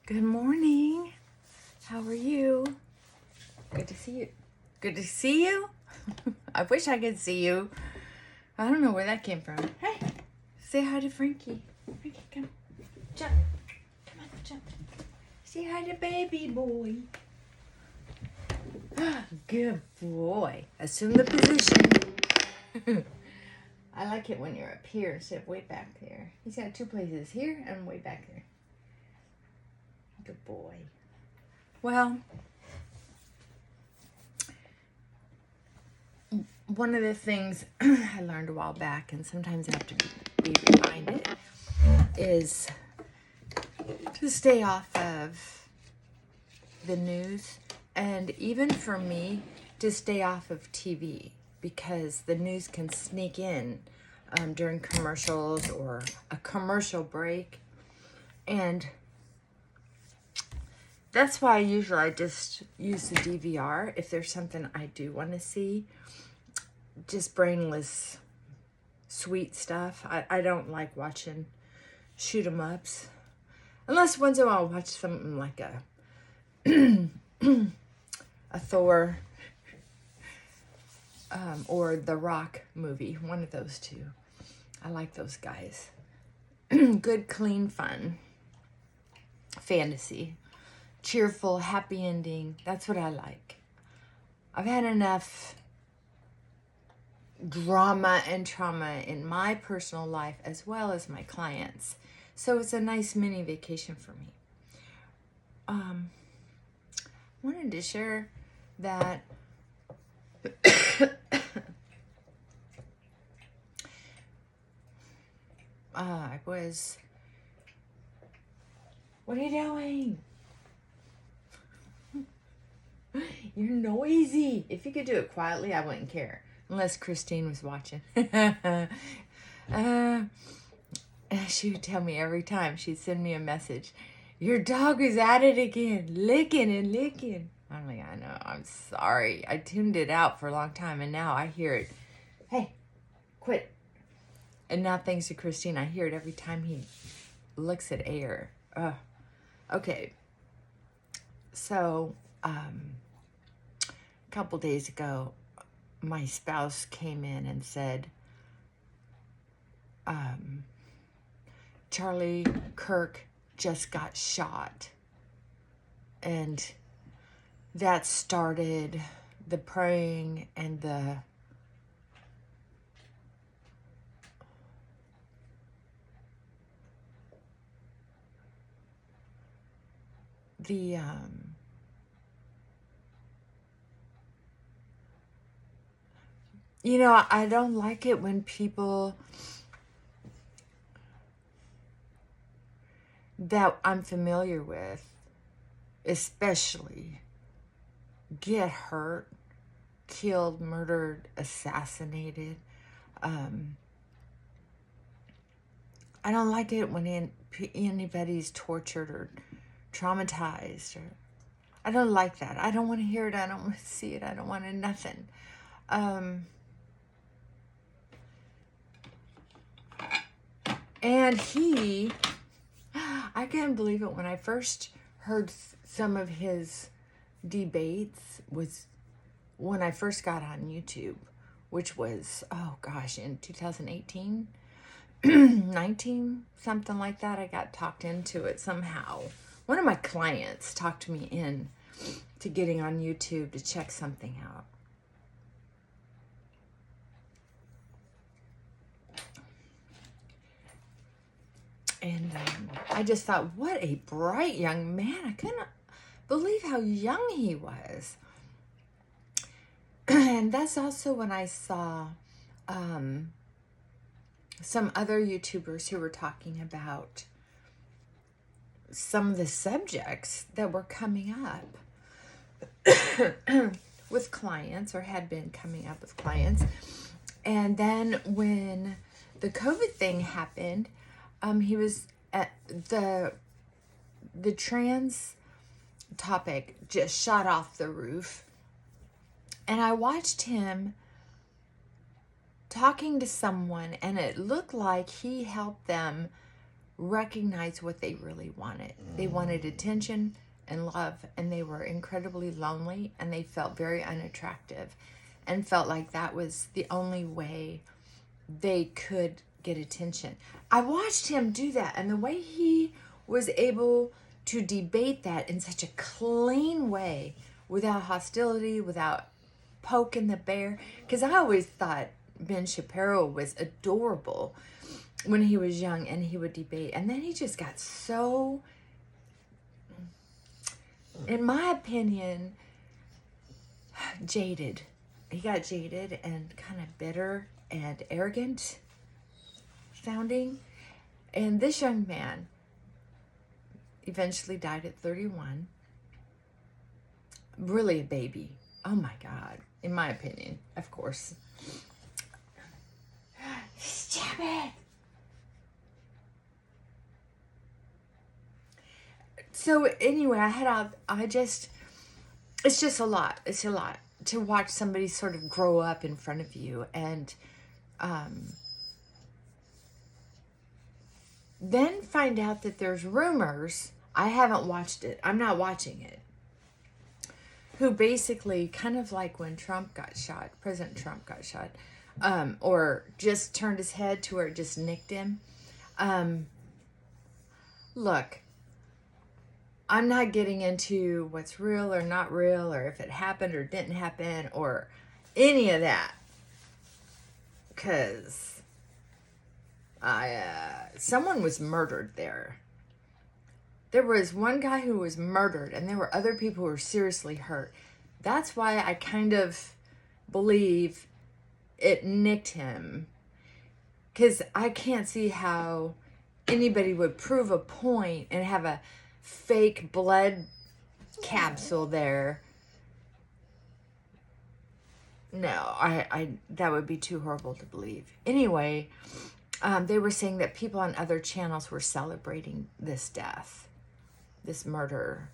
Good morning. How are you? Good to see you. Good to see you? I wish I could see you. I don't know where that came from. Hey, say hi to Frankie. Frankie, come. Jump. Come on, jump. Say hi to baby boy. Good boy. Assume the position. I like it when you're up here instead of way back there. He's got two places, here and way back there. Good boy. Well, one of the things I learned a while back, and sometimes I have to be reminded, is to stay off of the news, and even for me, to stay off of TV, because the news can sneak in during commercials or a commercial break, and that's why I just use the DVR if there's something I do want to see. Just brainless, sweet stuff. I don't like watching shoot 'em ups. Unless once in a while I'll watch something like a Thor or the Rock movie. One of those two. I like those guys. Good, clean fun. Fantasy. Cheerful, happy ending. That's what I like. I've had enough drama and trauma in my personal life as well as my clients. So it's a nice mini vacation for me. Wanted to share that I was... What are you doing? You're noisy. If you could do it quietly, I wouldn't care. Unless Christine was watching. She would tell me every time. She'd send me a message. Your dog is at it again. Licking and licking. I'm like, I know. I'm sorry. I tuned it out for a long time, and now I hear it. Hey, quit. And now, thanks to Christine, I hear it every time he looks at air. Okay. So, a couple days ago, my spouse came in and said, Charlie Kirk just got shot. And that started the praying and the you know, I don't like it when people that I'm familiar with, especially, get hurt, killed, murdered, assassinated. I don't like it when anybody's tortured or traumatized. I don't like that. I don't want to hear it. I don't want to see it. I don't want to nothing. And I can't believe it, when I first heard some of his debates was when I first got on YouTube, which was, oh gosh, in 2018, 19, something like that. I got talked into it somehow. One of my clients talked me in to getting on YouTube to check something out. And I just thought, what a bright young man. I couldn't believe how young he was. And that's also when I saw some other YouTubers who were talking about some of the subjects that were coming up with clients, or had been coming up with clients. And then when the COVID thing happened, he was at the trans topic just shot off the roof. And I watched him talking to someone, and it looked like he helped them recognize what they really wanted. They wanted attention and love, and they were incredibly lonely, and they felt very unattractive and felt like that was the only way they could get attention. I watched him do that, and the way he was able to debate that in such a clean way, without hostility, without poking the bear, because I always thought Ben Shapiro was adorable when he was young and he would debate, and then he just got so, in my opinion, jaded. He got jaded and kind of bitter and arrogant sounding. And this young man eventually died at 31. Really a baby. Oh my God. In my opinion, of course. Stop it. So anyway, it's just a lot. It's a lot to watch somebody sort of grow up in front of you, and then find out that there's rumors. I haven't watched it. I'm not watching it. Who basically, kind of like when Trump got shot, President Trump got shot, or just turned his head to where it just nicked him. Look, I'm not getting into what's real or not real, or if it happened or didn't happen, or any of that. Because someone was murdered there. There was one guy who was murdered, and there were other people who were seriously hurt. That's why I kind of believe it nicked him. Because I can't see how anybody would prove a point and have a fake blood capsule there. No, I that would be too horrible to believe. Anyway, they were saying that people on other channels were celebrating this death, this murder.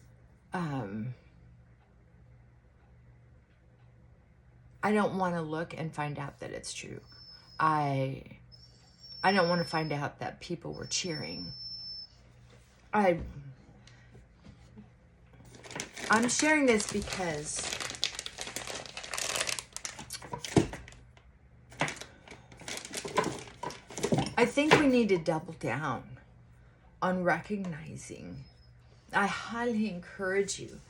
I don't want to look and find out that it's true. I don't want to find out that people were cheering. I'm sharing this because I think we need to double down on recognizing. I highly encourage you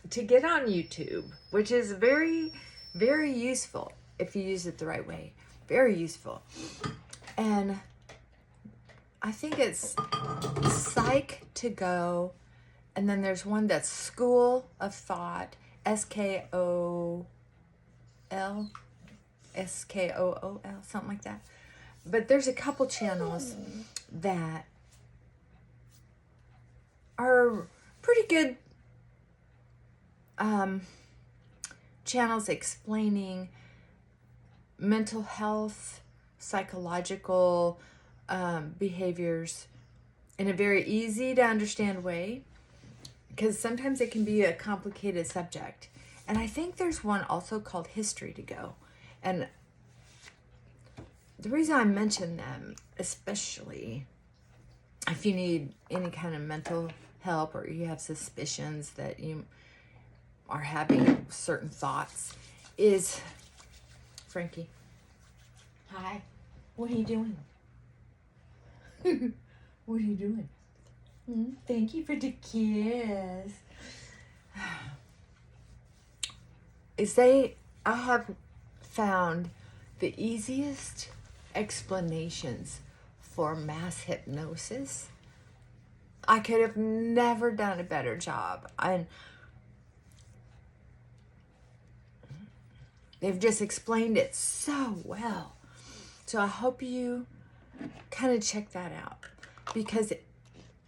to get on YouTube, which is very, very useful if you use it the right way. Very useful. And I think it's Psych to Go. And then there's one that's School of Thought, SKOOL, something like that. But there's a couple channels that are pretty good channels explaining mental health, psychological behaviors in a very easy to understand way, because sometimes it can be a complicated subject. And I think there's one also called History to Go. And the reason I mention them, especially if you need any kind of mental help or you have suspicions that you are having certain thoughts, is Frankie. Hi. What are you doing? What are you doing? Thank you for the kiss. I have found the easiest explanations for mass hypnosis. I could have never done a better job. And they've just explained it so well. So I hope you kind of check that out, because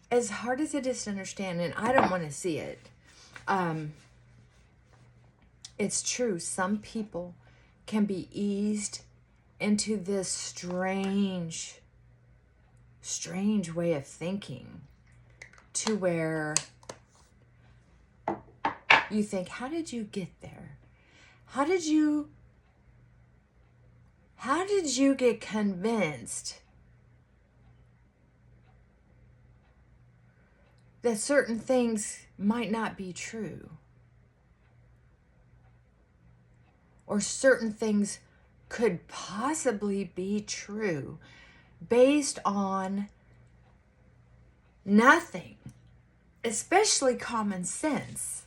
as hard as it is to understand, and I don't want to see it, it's true. Some people can be eased into this strange way of thinking, to where you think, how did you get there? How did you get convinced that certain things might not be true, or certain things could possibly be true based on nothing, especially common sense.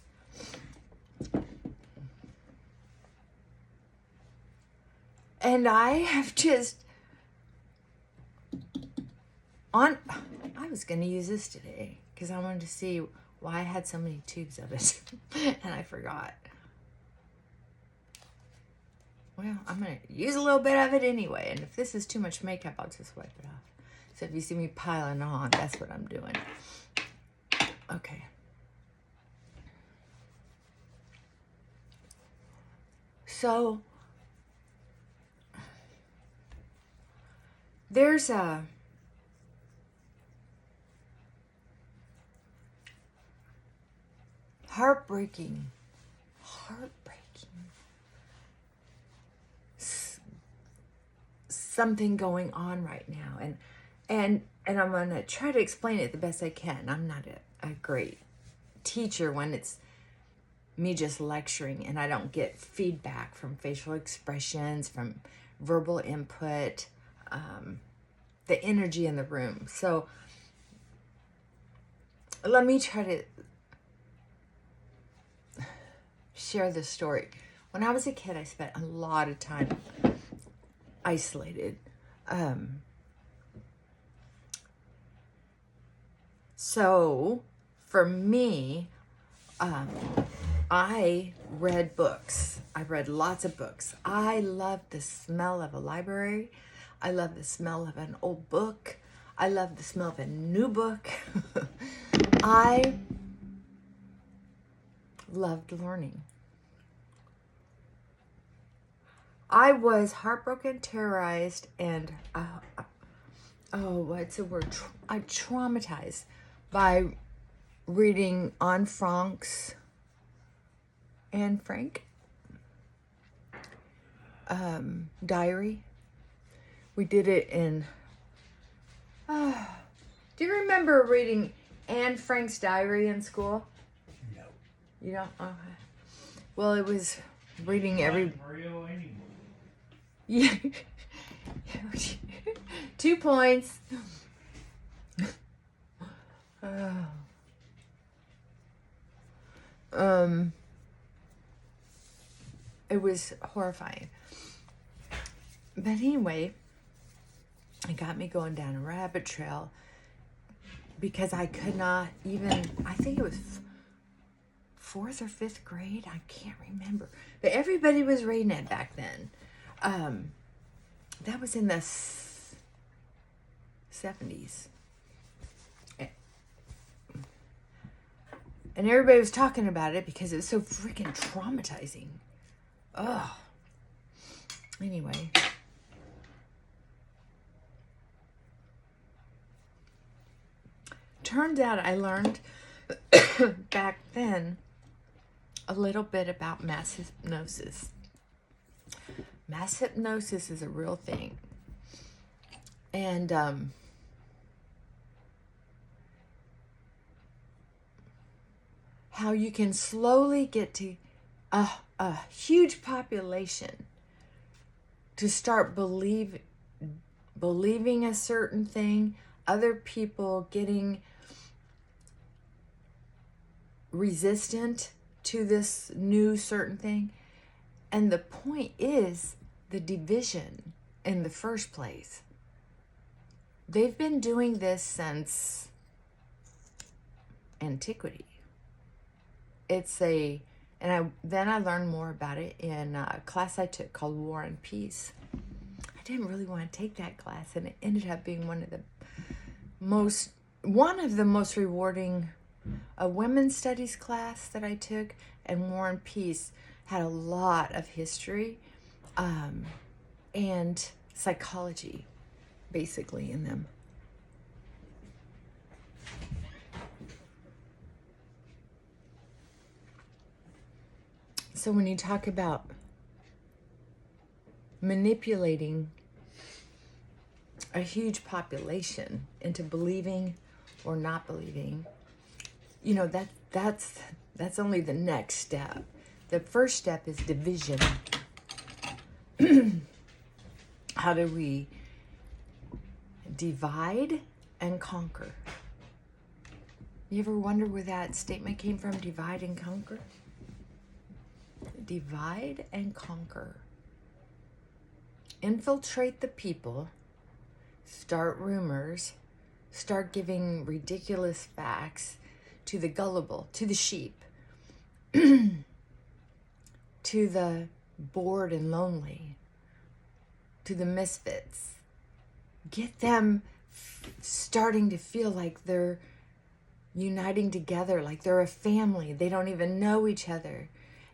And I have just I was going to use this today because I wanted to see why I had so many tubes of it and I forgot. Well, I'm going to use a little bit of it anyway, and if this is too much makeup, I'll just wipe it off. So if you see me piling on, that's what I'm doing. Okay. So there's a heartbreaking something going on right now, and I'm going to try to explain it the best I can. I'm not a great teacher when it's me just lecturing and I don't get feedback from facial expressions, from verbal input, the energy in the room. So let me try to share this story. When I was a kid, I spent a lot of time isolated. So for me, I read books. I read lots of books. I love the smell of a library. I love the smell of an old book. I love the smell of a new book. I loved learning. I was heartbroken, terrorized, and what's the word? I traumatized by reading Anne Frank's diary. We did it in. Do you remember reading Anne Frank's diary in school? No. You don't? Okay. Well, it was reading every. Real anymore. Yeah. 2 points. It was horrifying. But anyway, it got me going down a rabbit trail because I could not even, I think it was 4th or 5th grade. I can't remember. But everybody was reading it back then. That was in the 70s. And everybody was talking about it because it was so freaking traumatizing. Ugh. Anyway. Turns out I learned back then a little bit about mass hypnosis. Mass hypnosis is a real thing. And how you can slowly get to a huge population to start believing a certain thing, other people getting resistant to this new certain thing. And the point is the division in the first place. They've been doing this since antiquity. Then I learned more about it in a class I took called War and Peace. I didn't really want to take that class, and it ended up being one of the most rewarding women's studies class that I took. And War and Peace had a lot of history and psychology basically in them. So when you talk about manipulating a huge population into believing or not believing, you know, that's only the next step. The first step is division. How do we divide and conquer? You ever wonder where that statement came from? Divide and conquer? Divide and conquer. Infiltrate the people, start rumors, start giving ridiculous facts to the gullible, to the sheep, to the bored and lonely, to the misfits. Get them starting to feel like they're uniting together, like they're a family. They don't even know each other.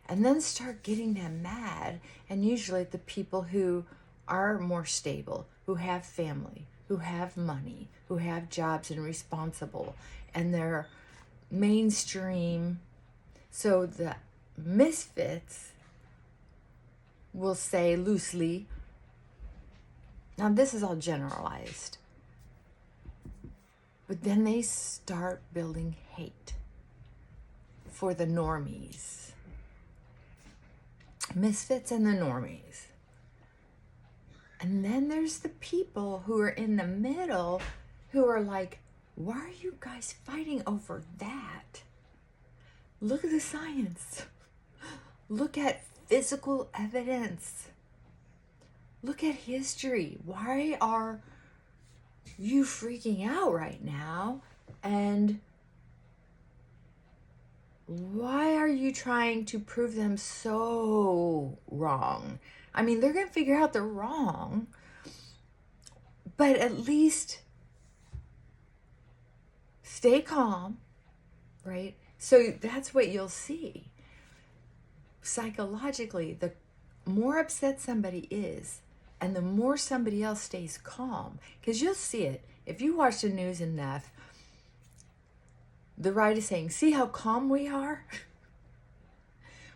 And then start getting them mad. And usually the people who are more stable, who have family, who have money, who have jobs and responsible, and they're mainstream. So the misfits will say loosely, now this is all generalized, but then they start building hate for the normies. Misfits and the normies. And then there's the people who are in the middle who are like, why are you guys fighting over that? Look at the science. Look at physical evidence. Look at history. Why are you freaking out right now? And why are you trying to prove them so wrong? I mean, they're going to figure out they're wrong, but at least stay calm, right? So that's what you'll see. Psychologically, the more upset somebody is, and the more somebody else stays calm, because you'll see it. If you watch the news enough, the right is saying, see how calm we are?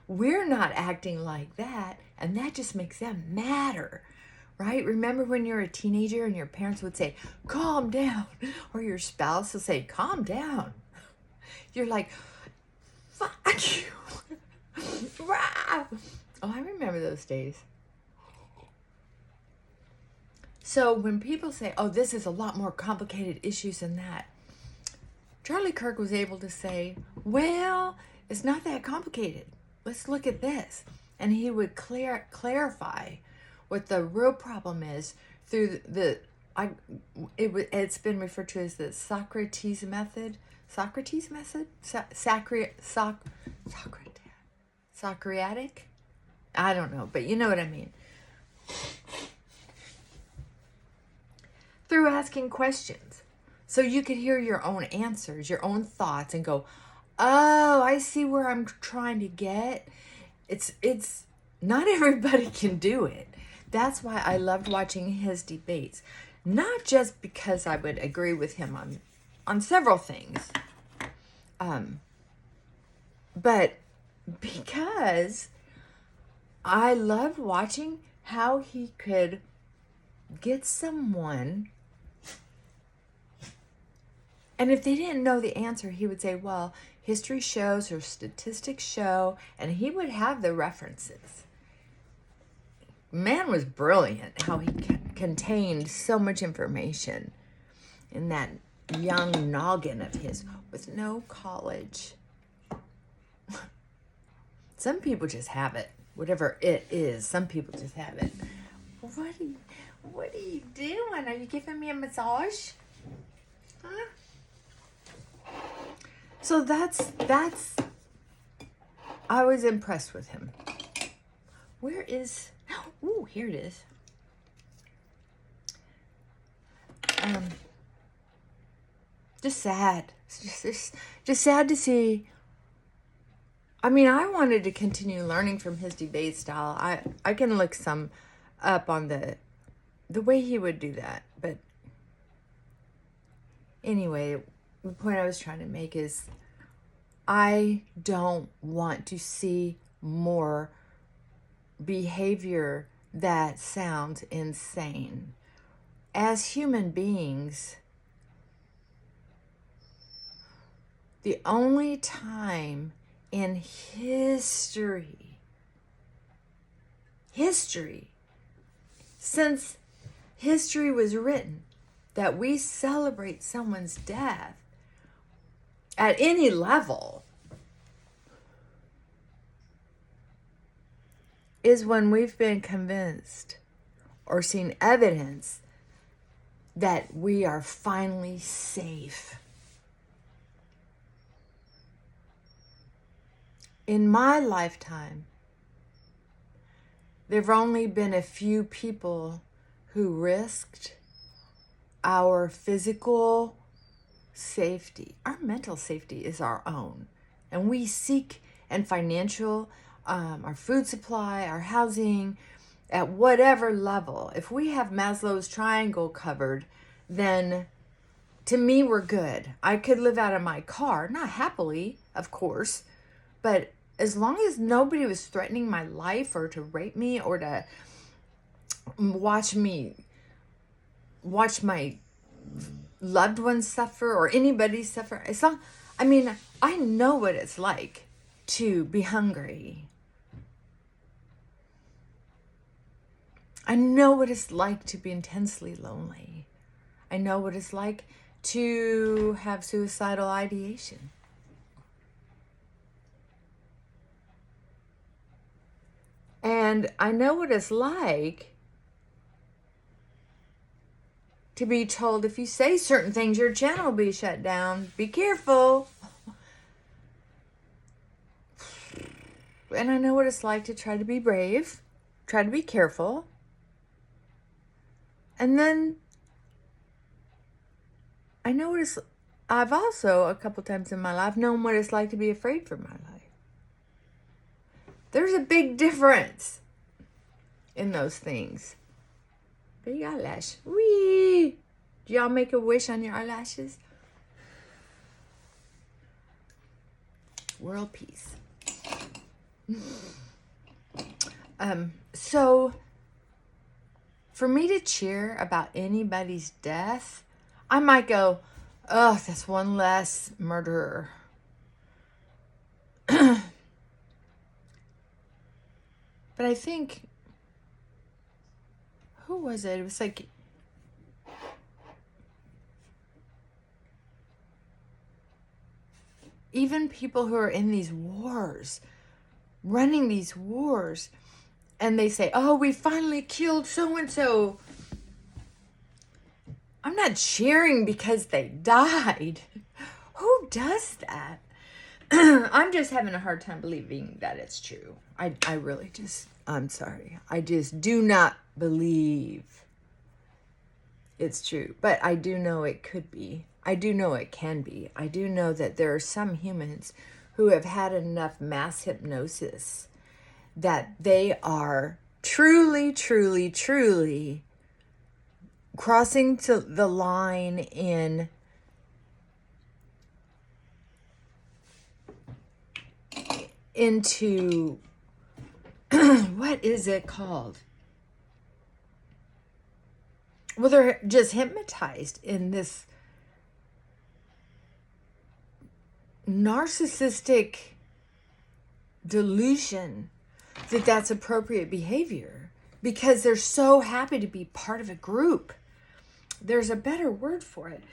We're not acting like that, and that just makes them madder, right? Remember when you were a teenager and your parents would say, calm down, or your spouse will say, calm down. You're like, fuck you. Oh, I remember those days. So when people say, oh, this is a lot more complicated issues than that, Charlie Kirk was able to say, well, it's not that complicated. Let's look at this. And he would clarify what the real problem is through it's been referred to as the Socrates method. Socrates method? Socratic? I don't know, but you know what I mean. Through asking questions. So you could hear your own answers, your own thoughts, and go, oh, I see where I'm trying to get. It's not everybody can do it. That's why I loved watching his debates. Not just because I would agree with him on several things, but because I loved watching how he could get someone, and if they didn't know the answer, he would say, well, history shows or statistics show, and he would have the references. Man was brilliant how he contained so much information in that young noggin of his with no college. Some people just have it. Whatever it is, some people just have it. What are you doing? Are you giving me a massage? Huh? So that's I was impressed with him. Where is, ooh, here it is. Just sad. Just sad to see. I mean, I wanted to continue learning from his debate style. I can look some up on the way he would do that. But anyway, the point I was trying to make is I don't want to see more behavior that sounds insane. As human beings, the only time in history, since history was written, that we celebrate someone's death at any level is when we've been convinced or seen evidence that we are finally safe. In my lifetime, there have only been a few people who risked our physical safety. Our mental safety is our own. And we seek, and financial, our food supply, our housing, at whatever level. If we have Maslow's triangle covered, then to me, we're good. I could live out of my car, not happily, of course, but as long as nobody was threatening my life or to rape me or to watch my loved ones suffer or anybody suffer. I know what it's like to be hungry. I know what it's like to be intensely lonely. I know what it's like to have suicidal ideation. And I know what it's like to be told if you say certain things, your channel will be shut down. Be careful. And I know what it's like to try to be brave, try to be careful. And then I know what I've also, a couple times in my life, known what it's like to be afraid for my life. There's a big difference in those things. Big eyelash. Whee! Do y'all make a wish on your eyelashes? World peace. So, for me to cheer about anybody's death, I might go, oh, that's one less murderer. But I think, who was it? It was like, even people who are in these wars, running these wars, and they say, oh, we finally killed so-and-so. I'm not cheering because they died. Who does that? I'm just having a hard time believing that it's true. I really just, I'm sorry. I just do not believe it's true. But I do know it could be. I do know it can be. I do know that there are some humans who have had enough mass hypnosis that they are truly, truly, truly crossing to the line into what is it called? Well, they're just hypnotized in this narcissistic delusion that that's appropriate behavior because they're so happy to be part of a group. There's a better word for it.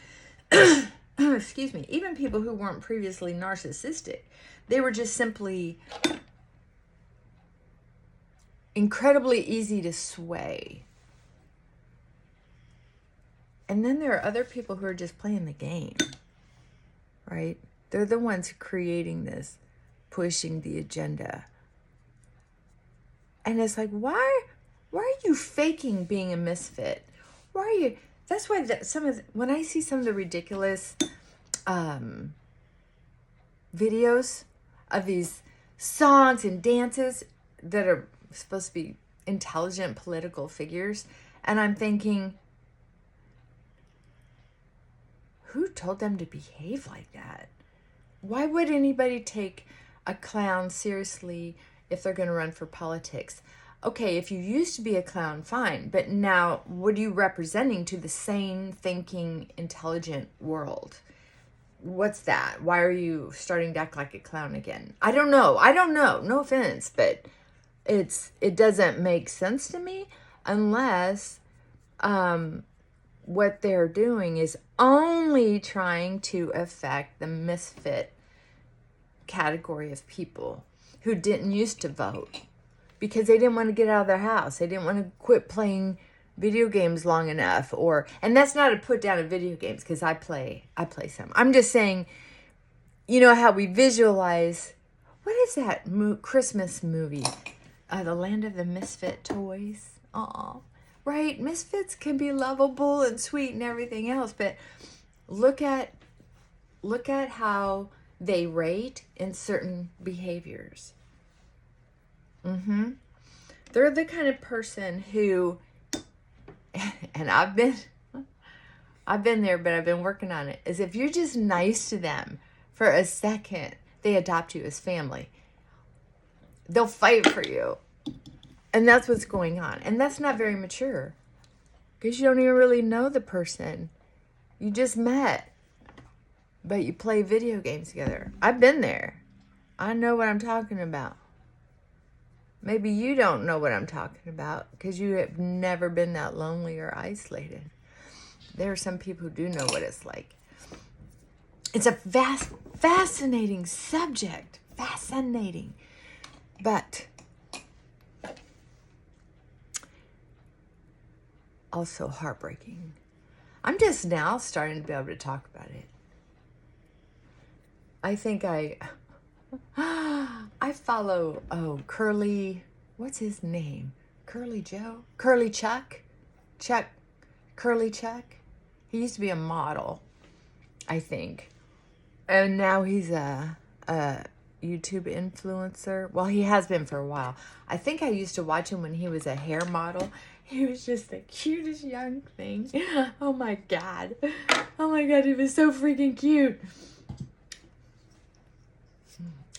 Excuse me. Even people who weren't previously narcissistic, they were just simply incredibly easy to sway. And then there are other people who are just playing the game, right? They're the ones creating this, pushing the agenda. And it's like, why are you faking being a misfit? Why are you? That's why when I see some of the ridiculous videos of these songs and dances that are supposed to be intelligent political figures, and I'm thinking, who told them to behave like that? Why would anybody take a clown seriously if they're going to run for politics? Okay, if you used to be a clown, fine. But now, what are you representing to the sane, thinking, intelligent world? what's that? Why are you starting to act like a clown again? I don't know. No offense, but it doesn't make sense to me unless what they're doing is only trying to affect the misfit category of people who didn't used to vote because they didn't want to get out of their house. They didn't want to quit playing video games long enough, and that's not a put down of video games because I play some. I'm just saying, you know how we visualize, what is that Christmas movie? The Land of the Misfit Toys. Aw, right? Misfits can be lovable and sweet and everything else, but look at how they rate in certain behaviors. They're the kind of person who, and I've been there, but I've been working on it, is if you're just nice to them for a second, they adopt you as family. They'll fight for you. And that's what's going on. And that's not very mature. Because you don't even really know the person. You just met. But you play video games together. I've been there. I know what I'm talking about. Maybe you don't know what I'm talking about because you have never been that lonely or isolated. There are some people who do know what it's like. It's a fascinating subject. Fascinating. But also heartbreaking. I'm just now starting to be able to talk about it. I think I follow, Curly, what's his name? Curly Joe? Curly Chuck? Curly Chuck? He used to be a model, I think. And now he's a YouTube influencer. Well, he has been for a while. I think I used to watch him when he was a hair model. He was just the cutest young thing. Oh my God. Oh my God, he was so freaking cute.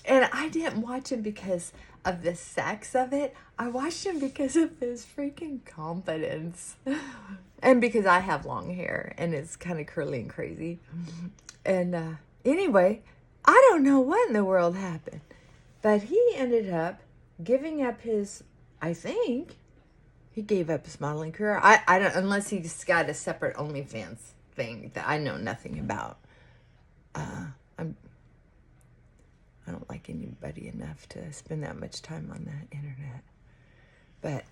And I didn't watch him because of the sex of it. I watched him because of his freaking confidence. And because I have long hair and it's kind of curly and crazy. And anyway, I don't know what in the world happened. But he ended up giving up his, I think, he gave up his modeling career. I don't, unless he's got a separate OnlyFans thing that I know nothing about. I don't like anybody enough to spend that much time on the internet. But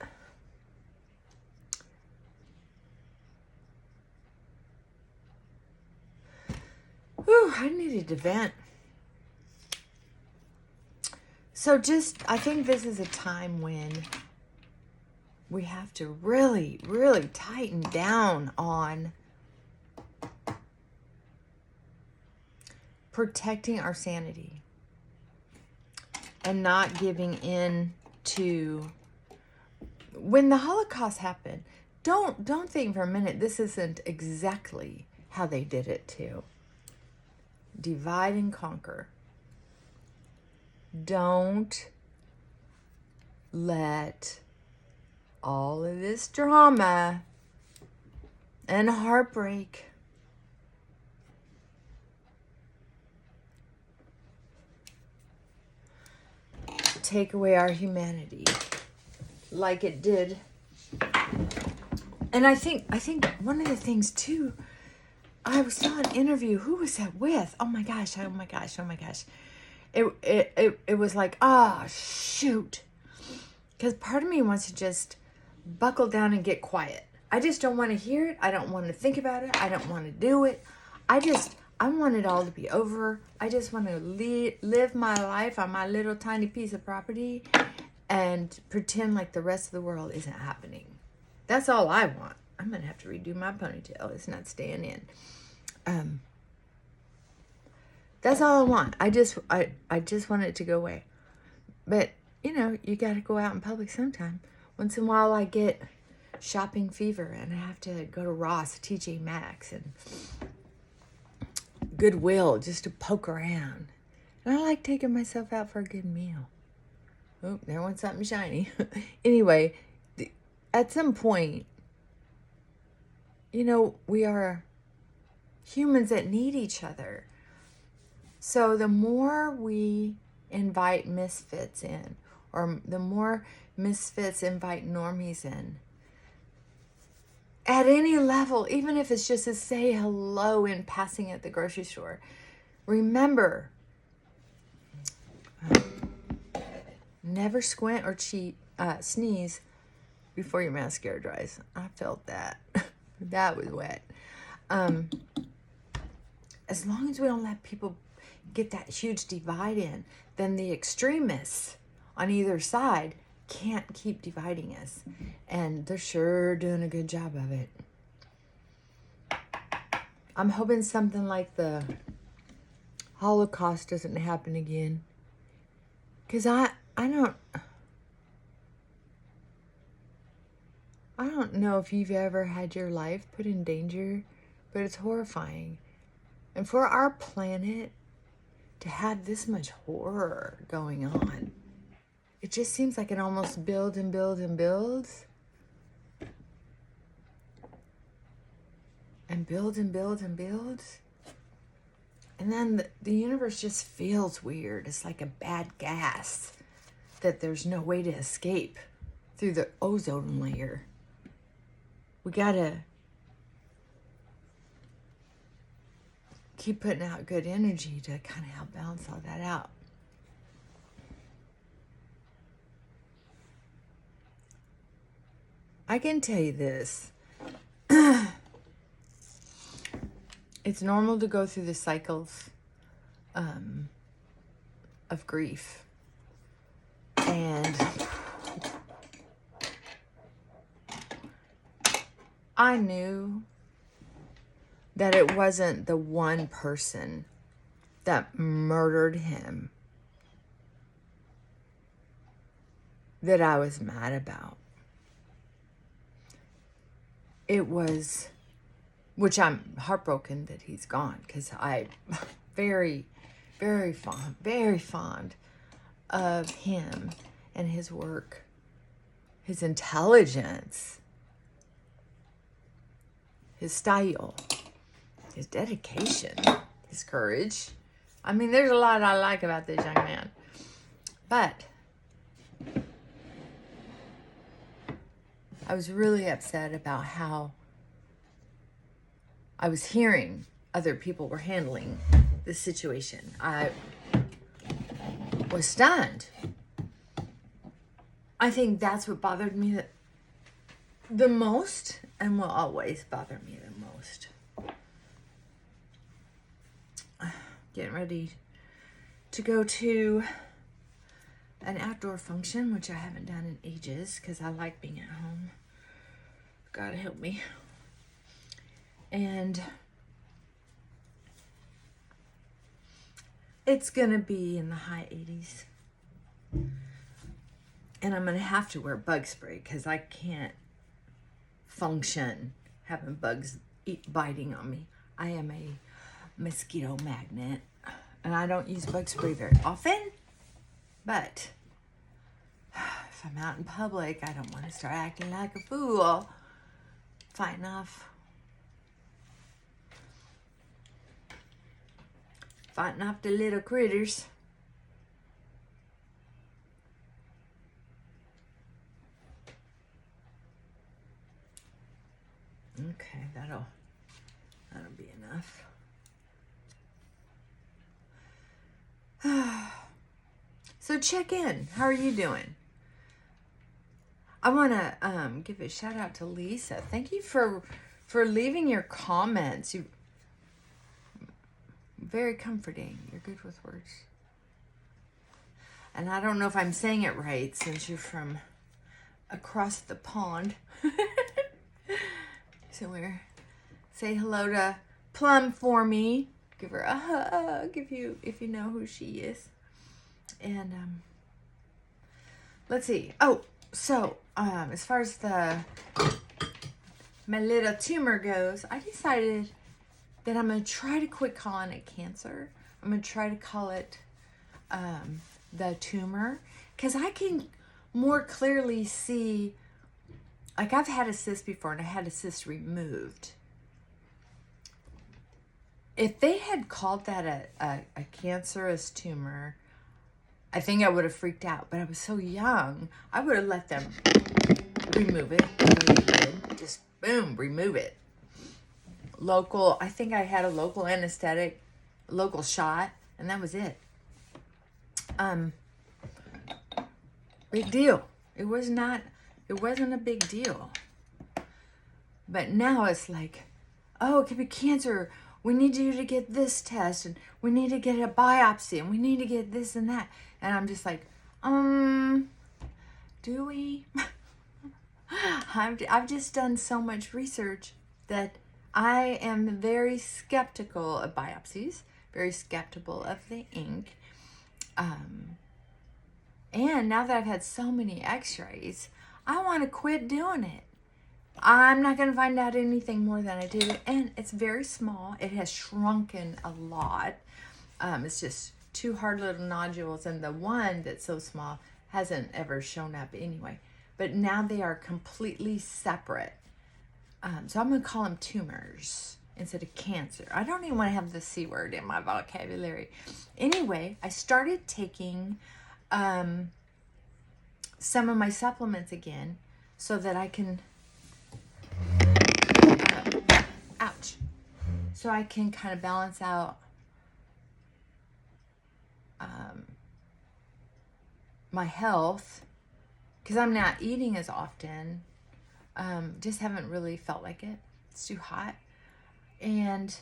whew, I needed to vent. So I think this is a time when we have to really, really tighten down on protecting our sanity. And not giving in to, when the Holocaust happened, don't think for a minute this isn't exactly how they did it too. Divide and conquer. Don't let all of this drama and heartbreak take away our humanity like it did. And I think one of the things too, I saw an interview. Who was that with? Oh my gosh. It was like, shoot. Because part of me wants to just buckle down and get quiet. I just don't want to hear it. I don't want to think about it. I don't want to do it. I want it all to be over. I just want to live my life on my little tiny piece of property and pretend like the rest of the world isn't happening. That's all I want. I'm going to have to redo my ponytail. It's not staying in. That's all I want. I just want it to go away. But, you got to go out in public sometime. Once in a while I get shopping fever and I have to go to Ross, TJ Maxx, and Goodwill just to poke around. And I like taking myself out for a good meal. Oh, there went something shiny. Anyway, at some point, we are humans that need each other. So the more we invite misfits in, or the more misfits invite normies in, at any level, even if it's just to say hello in passing at the grocery store, remember, never squint or sneeze before your mascara dries. I felt that. That was wet. As long as we don't let people get that huge divide in, then the extremists on either side can't keep dividing us. And they're sure doing a good job of it. I'm hoping something like the Holocaust doesn't happen again. Because I don't know if you've ever had your life put in danger, but it's horrifying. And for our planet to have this much horror going on, it just seems like it almost builds and builds and builds. And builds and builds and builds. And then the universe just feels weird. It's like a bad gas that there's no way to escape through the ozone layer. We gotta keep putting out good energy to kind of help balance all that out. I can tell you this. It's normal to go through the cycles of grief. And I knew that it wasn't the one person that murdered him that I was mad about. It was, which I'm heartbroken that he's gone, because I very, very fond of him and his work, his intelligence, his style, his dedication, his courage. I mean, there's a lot I like about this young man. But I was really upset about how I was hearing other people were handling the situation. I was stunned. I think that's what bothered me the most, and will always bother me the most. Getting ready to go to an outdoor function, which I haven't done in ages because I like being at home. God help me. And it's gonna be in the high 80s. And I'm gonna have to wear bug spray because I can't function having bugs biting on me. I am a mosquito magnet, and I don't use bug spray very often, but if I'm out in public, I don't want to start acting like a fool, fighting off the little critters. Okay, that'll be enough. So check in. How are you doing? I want to give a shout out to Lisa. Thank you for leaving your comments. You very comforting. You're good with words. And I don't know if I'm saying it right since you're from across the pond. Somewhere. Say hello to Plum for me. Give her a hug if you know who she is. And let's see. Oh, so as far as my little tumor goes, I decided that I'm gonna try to quit calling it cancer. I'm gonna try to call it the tumor, because I can more clearly see. Like, I've had a cyst before, and I had a cyst removed. if they had called that a cancerous tumor, I think I would have freaked out. But I was so young, I would have let them remove it the way they did. Just boom, remove it. I think I had a local anesthetic, local shot, and that was it. Big deal. It wasn't a big deal. But now it's like, oh, it could be cancer. We need you to get this test, and we need to get a biopsy, and we need to get this and that. And I'm just like, do we? I've just done so much research that I am very skeptical of biopsies, very skeptical of the ink. And now that I've had so many x-rays, I want to quit doing it. I'm not going to find out anything more than I do. And it's very small. It has shrunken a lot. It's just 2 hard little nodules. And the one that's so small hasn't ever shown up anyway. But now they are completely separate. So I'm going to call them tumors instead of cancer. I don't even want to have the C word in my vocabulary. Anyway, I started taking some of my supplements again so that I can, so I can kind of balance out my health, because I'm not eating as often. Just haven't really felt like it. It's too hot. And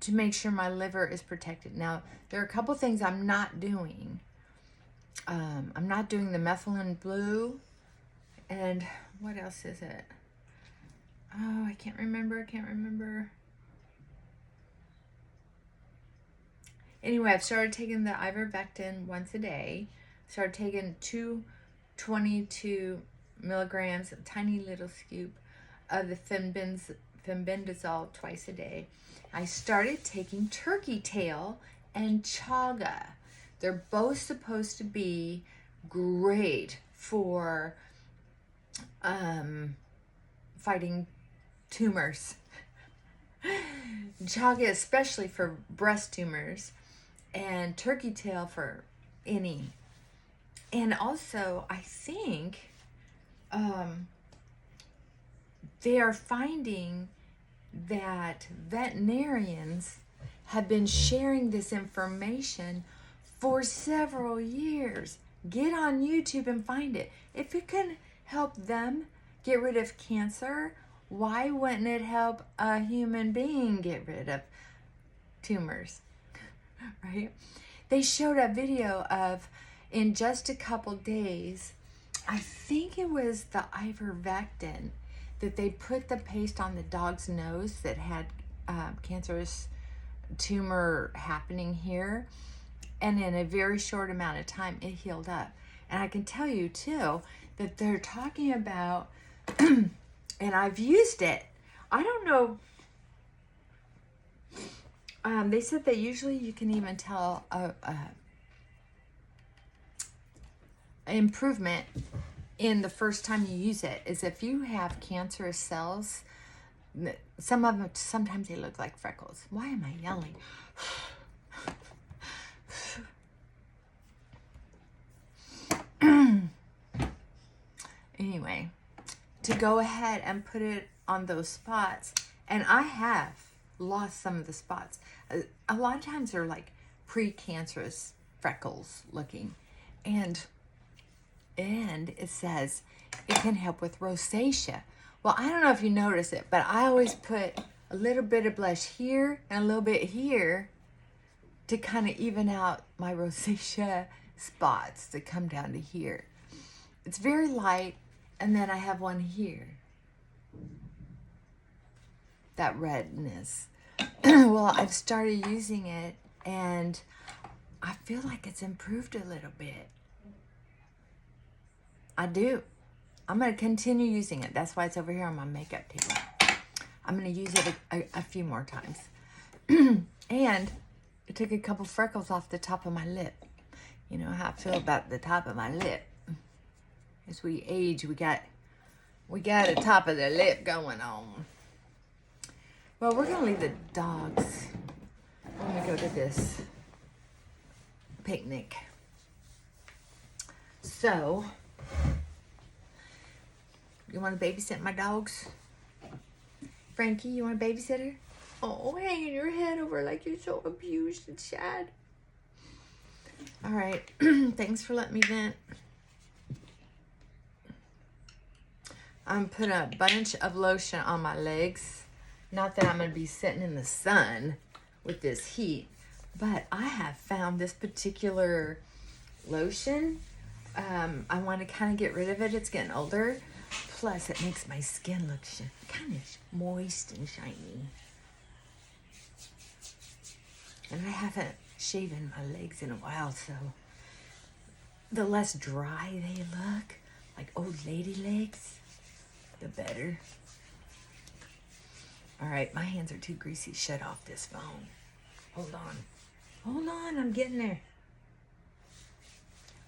to make sure my liver is protected. Now, there are a couple things I'm not doing. I'm not doing the methylene blue. And what else is it? Oh, I can't remember. Anyway, I've started taking the ivermectin once a day. Started taking 22 milligrams, a tiny little scoop of the fenbendazole twice a day. I started taking turkey tail and chaga. They're both supposed to be great for fighting tumors. Chaga especially for breast tumors, and turkey tail for any. And also, I think they are finding that veterinarians have been sharing this information for several years. Get on YouTube and find it. If it can help them get rid of cancer, why wouldn't it help a human being get rid of tumors? Right? They showed a video of, in just a couple days, I think it was the ivermectin, that they put the paste on the dog's nose that had cancerous tumor happening here. And in a very short amount of time, it healed up. And I can tell you, too, that they're talking about, and I've used it. I don't know. They said that usually you can even tell improvement in the first time you use it is if you have cancerous cells. Some of them, sometimes they look like freckles. Why am I yelling? Anyway, to go ahead and put it on those spots, and I have lost some of the spots. A lot of times they're like precancerous freckles looking, and it says it can help with rosacea. Well, I don't know if you notice it, but I always put a little bit of blush here and a little bit here to kind of even out my rosacea spots that come down to here. It's very light, and then I have one here. That redness. Well, I've started using it, and I feel like it's improved a little bit. I do. I'm going to continue using it. That's why it's over here on my makeup table. I'm going to use it a few more times. And it took a couple freckles off the top of my lip. You know how I feel about the top of my lip. As we age, we got a top of the lip going on. Well, we're gonna leave the dogs when we go to this picnic. So, you want to babysit my dogs? Frankie, you want a babysitter? Oh, hanging your head over like you're so abused and sad. All right, thanks for letting me vent. I'm putting a bunch of lotion on my legs. Not that I'm going to be sitting in the sun with this heat, but I have found this particular lotion. I want to kind of get rid of it. It's getting older. Plus, it makes my skin look kind of moist and shiny. And I haven't shaven my legs in a while, so the less dry they look, like old lady legs, the better. All right, my hands are too greasy. Shut off this phone. Hold on. Hold on, I'm getting there.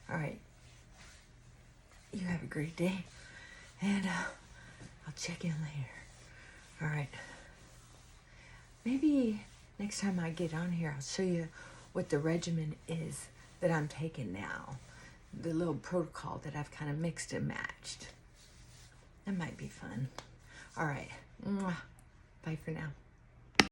All right. You have a great day, and I'll check in later. All right. Maybe next time I get on here, I'll show you what the regimen is that I'm taking now. The little protocol that I've kind of mixed and matched. That might be fun. All right. Mwah. Bye for now.